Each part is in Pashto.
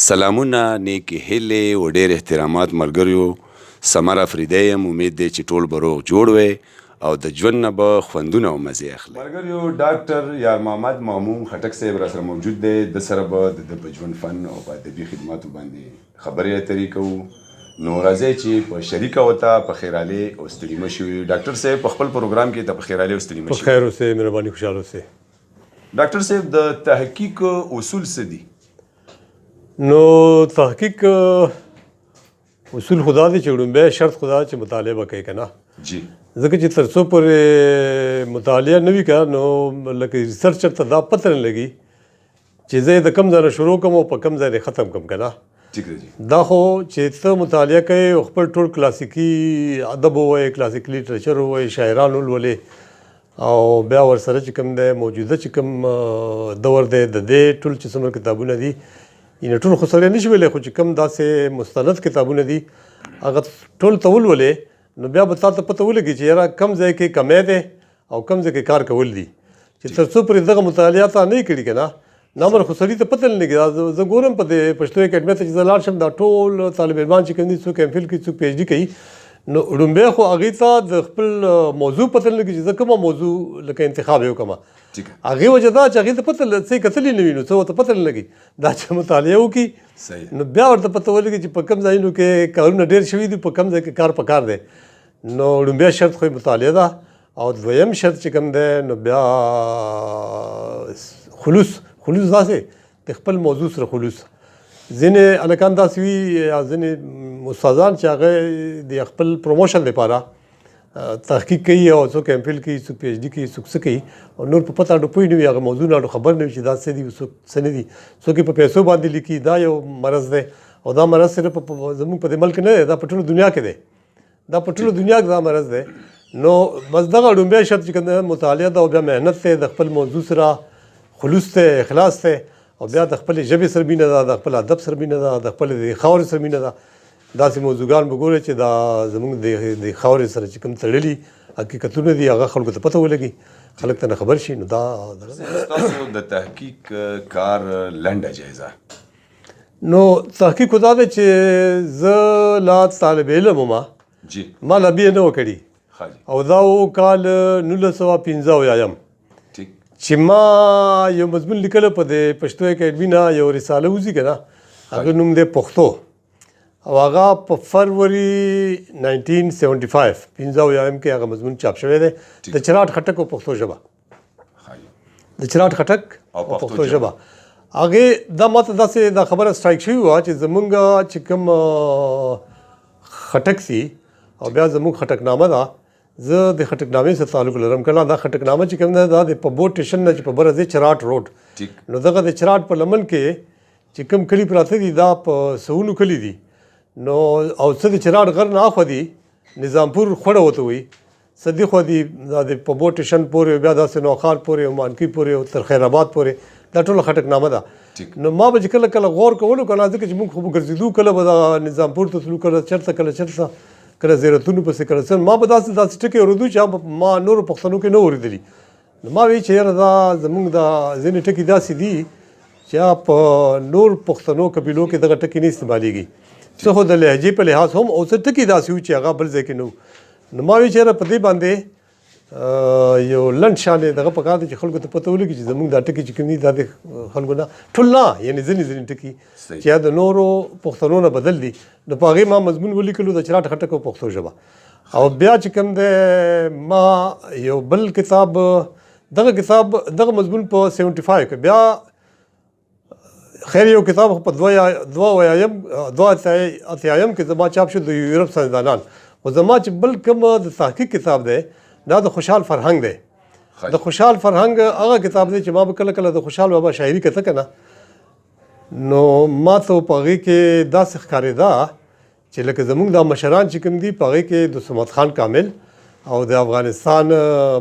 سلامونه، نیکې هیلې او ډېر احترامات ملګریو. سمر افریدی یم. امید دی چې ټول به روغ جوړ وئ او د ژوند نه به خوندونه او مزې اخلئ. ملګریو، ډاکټر یار محمد مامون خټک صاحب راسره موجود دی. د سره به د ده په ژوند فن او په ادبي خدماتو باندې خبرې اترې کوو. نو راځئ چې په شریکه ورته په خیرالې او ستړي مه شوي. ډاکټر صاحب په خپل پروګرام کې ته په خیرالې او ستړي مه شوي. په خیر اوسئ، مهرباني خوشحاله اوسئ. ډاکټر صاحب، د تحقیق اصول څه دي؟ نو تحقیق اصول خدا دی چې لومبی شرط خدا چې مطالعه به کوي که نه. جی. ځکه چې تر څو پورې مطالعه نه وي که نو لکه ریسرچر ته دا پته نه لګي چې زه یې د کوم ځای نه شروع کوم او په کوم ځای ختم کوم که نه. ټیک دی جی. دا خو چې ته مطالعه کوې او خپل ټول کلاسیکي ادب ووایې، کلاسیکي لیټریچر ووایې، شاعران ولولې او بیا ورسره چې کوم دی موجوده چې کوم دور دی د دې ټول چې څومره کتابونه دي یعنې ټول خو سړی نشي ویلی، خو چې کوم داسې مستند کتابونه دي هغه ټول ته ولولې نو بیا به تا ته پته ولګي چې یاره کم ځای کې کمی دی او کم ځای کې کار کول دي. چې تر څو پورې دغه مطالعه تا نه یې کړي که نه نامر خو سړي ته پته نه لګي. زه ګورم په دې پښتو اکاډمۍ ته چې زه لاړ شم دا ټول طالب علمان چې کوم دي څوک ایم فل کوي، څوک پی ایچ ډي کوي، نو لومبی خو هغې ته د خپل موضوع پته نه لګي چې زه کومه موضوع لکه انتخاب یې وکړم. هغې وجه دا چې هغې ته پته څه یې کتلي نه وي نو څه ورته پته نه لګي. دا چې مطالعه وکړي نو بیا ورته پته ولګي چې په کوم ځایونو کې کارونه ډېر شوي دي، په کوم ځای کې کار پکار دی. نو لومبی شرط خو مطالعه ده او دویم شرط چې کوم دی نو بیا خلوص داسې د خپل موضوع سره خلوص. ځینې هلکان داسې وي یا ځینې استادان چې هغه د خپل پروموشن لپاره تحقیق کوي او څوک ایم فل کوي، څوک پی ایچ ډي کوي، څوک څه کوي او نور په پته اډو پوه نه وي، هغه موضوع نه اډو خبر نه وي چې دا څه دي څوک څه نه دي. څوک یې په پیسو باندې لیکي. دا یو مرض دی او دا مرض صرف زموږ په دې ملک نه دی، دا په ټوله دنیا کې دی. دا په ټوله دنیا کې دا مرض دی. نو بس دغه لومبی شرط چې کوم مطالعه ده او بیا محنت دی، د خپل موضوع سره خلوص دی، اخلاص دی او بیا د خپلې ژبې سره مینه ده، د خپل ادب سره مینه ده، د خپلې خاورې سره مینه ده. داسې موضوعګان به ګورئ چې دا زموږ د خاورې سره چې کوم تړلي حقیقتونه دي هغه خلکو ته پته ولګي، خلک ته نه خبر شي. نو دا ستاسو د تحقیق کار لنډه جایزه؟ نو تحقیق خو دا دی چې زه لا طالب علم وم، جی، ما لا بی اې نه وه کړې او دا و کال 1975 چې ما یو مضمون لیکلی په د پښتو اکاډمي نه یو رساله وځي که نه، هغه نوم دی پښتو او هغه په فروری 1975 کې هغه مضمون چاپ شوی دی د چراټ خټک او پښتو ژبه. د چراټ خټک او پښتو ژبه هغې دا ماته داسې دا خبره سټرایک شوې وه چې زمونږ چې کوم خټک سي او بیا زموږ خټکنامه ده، زه د خټکنامې سره تعلق لرم که نه. دا خټکنامه چې کوم ده دا د په بوټ سټیشن نه چې په بره ځای چراټ روډ، نو دغه د چراټ په لمن کې چې کوم کلي پراته دي دا په سوونو کلي دي. نو او څه د چراټ غر نه اخوا دي نظامپور خوړه ورته وایي، څه دې خوا دي دا د په بوټ سټیشن پورې بیا داسې نوخار پورې او مانکي پورې او تر خیر آباد پورې دا ټوله خټکنامه ده. نو ما به چې کله کله غور کولو که نه، ځکه چې موږ خو به ګرځېدو، کله به دا نظامپور ته تلو، کله چېرته کله چېرته، کله زیارتونو پسې کله څه، ما به داسې ټکي اورېدو چې ما نورو پښتنو کې نه اورېدلي. نو ما وایي چې یاره دا زموږ دا ځینې ټکي داسې دي چې په نور پښتنو قبیلو کې دغه ټکي نه استعمالېږي. څه خو د لهجې په لحاظ هم او څه ټکي داسې وي چې هغه بل ځای کې نه وو. نو ما وایي چې یاره په دې باندې یو لنډ شانې دغه پکار دی چې خلکو ته پته ولګي چې زموږ دا ټکي چې کوم دي دا د خلکو نه ټول نه، یعنې ځینې ټکي چې یا د نورو پښتنو نه بدل دي. نو په هغې ما مضمون ولیکلو د چراټ خټک او پښتو ژبه. او بیا چې کوم دی ما یو بل کتاب، دغه کتاب دغه مضمون په 75 کې بیا خیر یو کتاب په 82 کې زما چاپ شو د یورپ ساینسدانان. خو زما چې بل کوم د تحقیق کتاب دی دا د خوشحال فرهنګ دی. د خوشحال فرهنګ هغه کتاب دی چې ما به کله کله د خوشحال بابا شاعري کته که نه، نو ما ته په هغې کې داسې ښکارېده چې لکه زموږ دا مشران چې کوم دي په هغې کې د صمد خان کامل او د افغانستان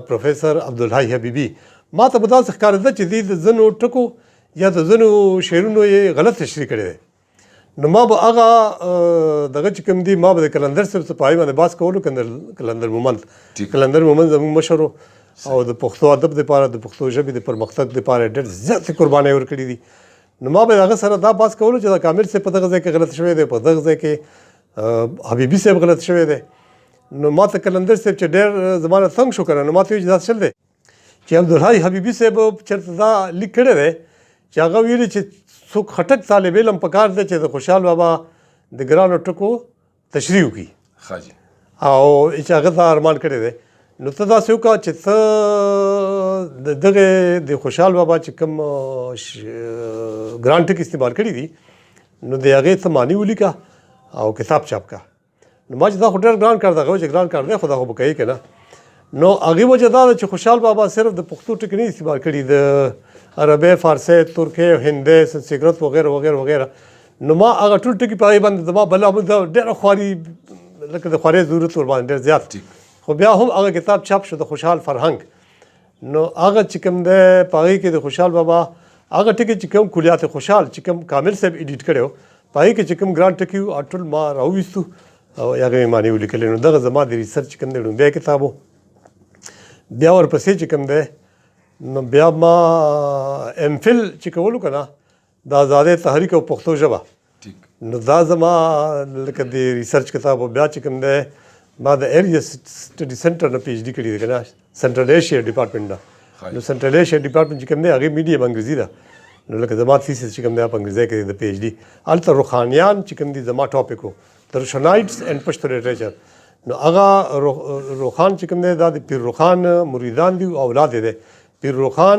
پروفیسر عبدالحی حبیبي، ما ته به داسې ښکارېده چې دوی د ځینو ټکو یا د ځینو شعرونو یې غلط تشریح کړی دی. نو ما به هغه دغه چې کوم دي ما به د قلندر صاحب څه په هغې باندې بحث کولو. قلندر مومند زموږ مشر او د پښتو ادب دپاره د پښتو ژبې د پرمختګ دپاره ډېر زیاتې قربانۍ ورکړي دي. نو ما به هغه سره دا بحث کولو چې دا کامل صاحب په دغه ځای کې غلط شوی دی، په دغه ځای کې حبیبي صاحب غلط شوی دی. نو ما ته قلندر صاحب چې ډېر زما نه تنګ شو که نه، نو ما ته ویل چې دا چل دی چې عبدالحی حبیبي صاحب چېرته دا لیک کړی دی چې هغه ویلي چې څوک خټک طالب علم پکار دی چې د خوشحال بابا د ګرانو ټکو تشریح وکړي او چې هغه ته ارمان کړی دی. نو ته داسې وکړه چې ته د دغه د خوشحال بابا چې کوم ګران ټکي استعمال کړي دي نو د هغې ته معنی ولیکه او کتاب چاپ کړه. نو ما چې دا خو ډېر ګران کار دی، هغه چې ګران کار دی خو دا خو به کوي که نه. نو هغې وجه دا ده چې خوشحال بابا صرف د پښتو ټکي نه استعمال کړي، د عربۍ، فارسۍ، ترکۍ، هندۍ، سنسکرت وغیره وغیره وغیره. نو ما هغه ټول ټکي په هغې باندې زما بله ډېره خواري لکه د خوارۍ ضرورت ور باندې ډېر زیات، خو بیا هم هغه کتاب چاپ شو د خوشحال فرهنګ. نو هغه چې کوم دی په هغې کې د خوشحال بابا هغه ټکي چې کوم کلیات خوشحال چې کوم کامل صاحب ایډیټ کړی و په هغې کې چې کوم ګران ټکي وو ټول ما راوویستو او هغه مې معنی ولیکلې. نو دغه زما د ریسرچ کوم دی لومبی کتاب و. بیا ورپسې چې کوم دی نو بیا ما ایم فل چې کولو که نه د ازادۍ تحریک او پښتو ژبه، نو دا زما لکه د ریسرچ کتاب و. بیا چې کوم دی ما د ایریا سټډي سنټر نه پی ایچ ډي کړي دی که نه، سنټرل ایشیا ډپارټمنټ نه. نو سنټرل ایشیا ډپارټمنټ چې کوم دی هغې میډیم انګریزي ده. نو لکه زما تھیسس چې کوم دی په انګریزي کې د پی ایچ ډي هلته روښانیان چې کوم دی زما ټاپک و د روشنایټس اینډ پشتو لټریچر. نو هغه روخان چې کوم دی دا د پیر روخان مریدان دي او اولاد دی پیر روخان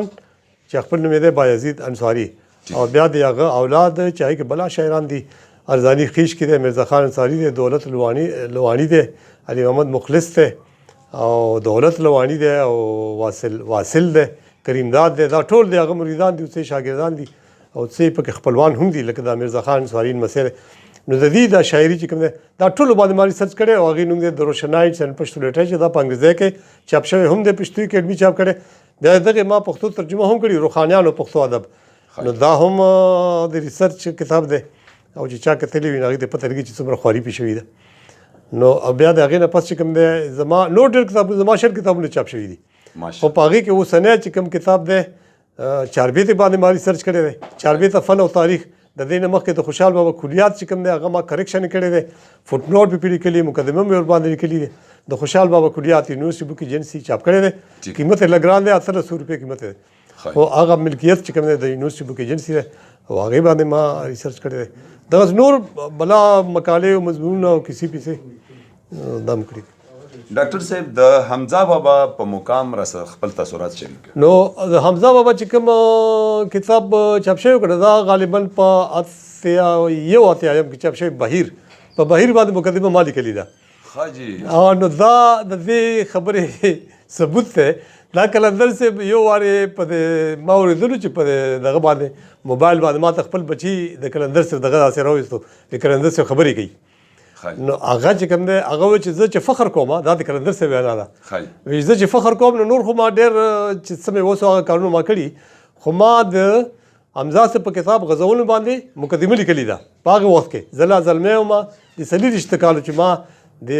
چې خپل نوم یې دی بایزید انصاري، او بیا د هغه اولاد چې هغې کې بلا شاعران دي، ارزاني خیش کې دی، مرزا خان انصاري دی، دولت لوانی دی، علي محمد مخلص دی او دولت لوانی دی او واصل دی، کریم داد دی. دا ټول د هغه مریدان دي او څه شاګردان دي او څه پکې خپلوان هم دي لکه دا مرزا خان انصاري لمسی دی. نو د دې دا شاعري چې کوم دی دا ټولو باندې ما ریسرچ کړی او هغې نوم دی د روشنایټس اینډ پشتو لټریچر. دا په انګریزي کې چاپ شوی هم دی، پښتو اکیډمي چاپ کړی. بیا دغې ما پښتو ترجمه هم کړي روښانیانو پښتو ادب. نو دا هم د ریسرچ کتاب دی او چې چا کتلی وي نو هغې ته پته لګي چې څومره خواري پې شوې ده. نو بیا د هغې نه پس چې کوم دی زما نور ډېر کتابونه زما شل کتابونه چاپ شوي دي، خو په هغې کې اوسنی چې کوم کتاب دی چاربیتې باندې ما ریسرچ کړی دی. چاربیته فن او تاریخ د دې نه مخکې د خوشحال بابا کلیات چې کوم دی هغه ما کریکشن کړی دی، فوټ نوټ پې لیکلي، مقدمه مې ورباندې لیکلي دی. د خوشحال بابا کلیات یونیورسټي بک ایجنسي چاپ کړی دی، قیمت یې لږ ګران دی، 1800 روپۍ قیمت دی، خو هغه ملکیت چې کوم دی د یونیورسټي بک ایجنسي دی او هغې باندې ما ریسرچ کړی دی. دغسې نور بلا مقالې او مضمونونه او کیسې پیسې دا م کړي. ډاکټر صاحب د حمزه بابا په مقام راسره خپل تاثرات شریک کړي. نو د حمزه بابا چې کوم کتاب چاپ شوی کړه دا غالبا په 81 کې چاپ شوی بهیر په بهیر باندې مقدمه ما لیکلې ده. نو دا د دې خبرې ثبوت دی. دا قلندر صاحب یو وارې په ما اورېدلو چې په دغه باندې موبایل باندې ما ته خپل بچي د قلندر صاحب دغه داسې راوایستو د قلندر صاحب خبرې کوي. نو هغه چې کوم دی هغه وایي چې زه چې فخر کوم دا د قلندر صاحب وینا ده. وایي زه چې فخر کوم نو نور خو ما ډېر چې څه مې اوس هغه کارونه ما کړي، خو ما د حمزه صاحب په کتاب غزلونو باندې مقدمه لیکلې ده. په هغه وخت کې زه لا زلمی وم د 40 کالو چې ما د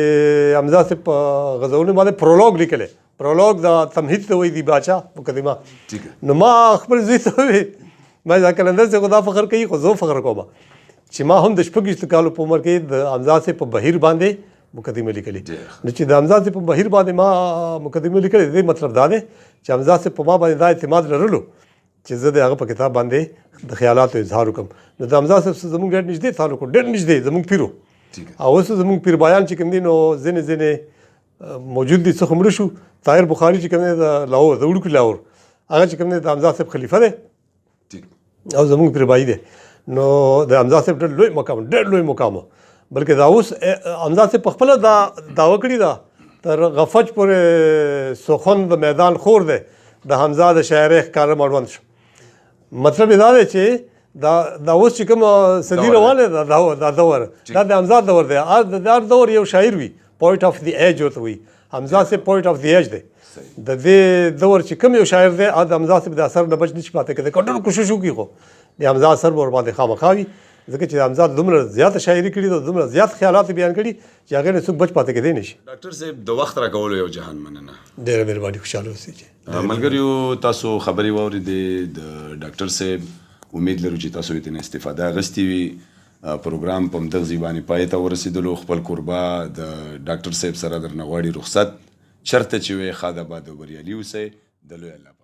حمزه صاحب په غزلونو باندې پرولوګ لیکلی. پرولوګ دا تمهید ته وایي د باچا مقدمه. نو ما خپل زوی ته وویل ما دا قلندر صاحب خو دا فخر کوي خو زه فخر کوم چې ما هم د 26 کالو په عمر کې د حمزه صاحب په بهیر باندې مقدمه لیکلې. نو چې د حمزه صاحب په بهیر باندې ما مقدمه لیکلې دې مطلب دا دی چې حمزه صاحب په ما باندې دا اعتماد لرلو چې زه د هغه په کتاب باندې د خیالاتو اظهار وکړم. نو د حمزه صاحب سره زموږ ډېر نږدې تعلق و، ډېر نږدې زموږ پیرو او اوس زموږ پیر بایان چې کوم دي نو ځینې موجود دي څه خو مړه شو. طاهر بخاري چې کوم دی د لاهور د وړوکي لاهور هغه چې کوم دی د حمزه صاحب خلیفه دی او زموږ پیر بایي دی. نو د حمزه صاحب ډېر لوی مقام ډېر لوی مقام و، بلکې دا اوس حمزه صاحب په خپله دا دعوه کړې ده تر غفج پورې سخن د میدان خور دی د حمزه د شاعرۍ ښکاره مړوند شو. مطلب یې دا دی چې دا اوس چې کوم صدي روان دی دا دور دا د حمزه دور دی. هر دور یو شاعر وي، پویټ آف دی ایج ورته وایي. حمزه صاحب پویټ آف دی ایج دی. د دې دور چې کوم یو شاعر دی د حمزه صاحب د اثر نه بچ نشي پاتې کېدی. که ډېر کوشش وکړي خو د حمزه اثر به ورباندې خامخا وي، ځکه چې حمزه دومره زیاته شاعري کړې ده، دومره زیات خیالات بیان کړي چې هغې نه څوک بچ پاتې کېدی نشي. ډاکټر صاحب د وخت راکولو یو جهان مننه. ډېره مهرباني، خوشحاله اوسئ. ملګریو تاسو خبرې واورېدې د ډاکټر صاحب امید لرو چې تاسو ترې استفاده اخیستې وي. پروګرام په همدغه ځای باندې پای ته ورسېدلو. خپل کوربه د ډاکټر صاحب سره درنه غواړي رخصت چېرته چې وئ ښاد آباد او بریالي اوسئ. د لوی الله